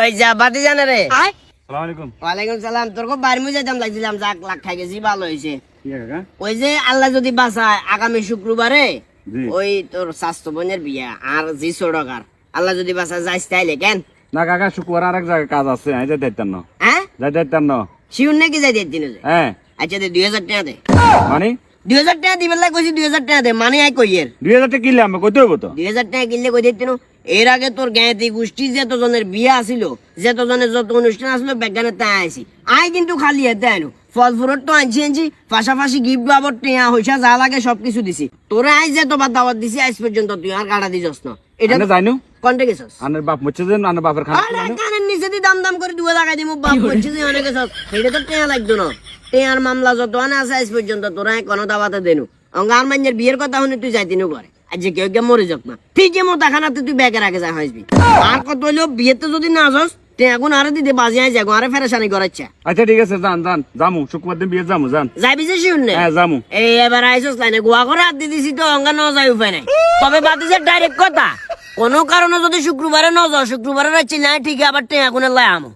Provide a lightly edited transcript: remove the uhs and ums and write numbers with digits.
ওই যা বাতি জানে রে। সালাম আলাইকুম। ওয়ালাইকুম সালাম। তোর খুব বাড়ি মুজে দাম লাগছিলাম, যাক লাখ খাই গেছি, ভালো হয়েছে। ঠিক আছে কাকা। ওই যে আল্লাহ যদি বাঁচায় আগামী শুক্রবারে জি। ওই তোর স্বাস্থ্য বোনের বিয়া আর জি সড়কার আল্লাহ যদি বাঁচায় যাইস তাইলে কেন? না কাকা, শুক্রবার আরেক জায়গায় কাজ আছে, আমি যাই দেখতাম না। হ্যাঁ যাই দেখতাম না। শিউন নাকি যাই দিন? হ্যাঁ আচ্ছা দে 2000 টাকা দে। মানে 2000 টাকা দিবেন না কইছি, 2000 টাকা দে, মানে আই কইয়ের 2000 টাকা কিনলে আমি কইতে হইব তো। 2000 টাকা কিনলে কই দিতেন? এর আগে তোর জ্ঞাতি গোষ্ঠী যতজনের বিয়া আছিল, যতজনের যত অনুষ্ঠান আসলো বেগানে তাই আইছি। আই কিন্তু খালি হাতে আইনো, ফল ফুরত তো আনছি, পাশাপাশি গিফট বাবদ টিয়া হইসা যা লাগে সবকিছু দিছি। তোরা আইজ যতবার দাওয়াত দিছি আজ পর্যন্ত তুই আর কাটা দিছস না। এটা এটা জানো কোনটা গেছস? আনের বাপ মরছে যে, আনের বাপের খানা আরে কানের নিচে দি দাম দাম করে 2 টাকা দিমু, বাপ বলছিস যে অনেক গেছস। এটা তো টিয়া লাগতো না। টিয়ার মামলা যত আনে আছে আজ পর্যন্ত তোরা কোনো দাওয়াতে দেনু। অঙ্গার মাইনের বিয়ের কথা শুনে তুই যাইতিনু করে। আজ যে কেউ মরে যাক না, ঠিকই মতো খানাতে তুই ব্যাগের আগে যা হাসবি। আর কত হইলো বিয়েতে যদি না যাস তে এখন আরে দিতে বাজি আই যাগো, আরে ফেরেশানি করাচ্ছে। আচ্ছা ঠিক আছে, যান যান জামু, শুক্রবার দিন বিয়ে জামু, যান। যাইবি যে শুননে? হ্যাঁ জামু। এই এবার আইসস লাইনে গোয়া করে হাত দিয়ে দিছি তো অঙ্গা ন যাই উপায় নাই। তবে বাতিছে ডাইরেক্ট কথা, কোনো কারণে যদি শুক্রবারে ন যাও, শুক্রবারে রাখছি না ঠিক আবার তে এখন লাই আমো।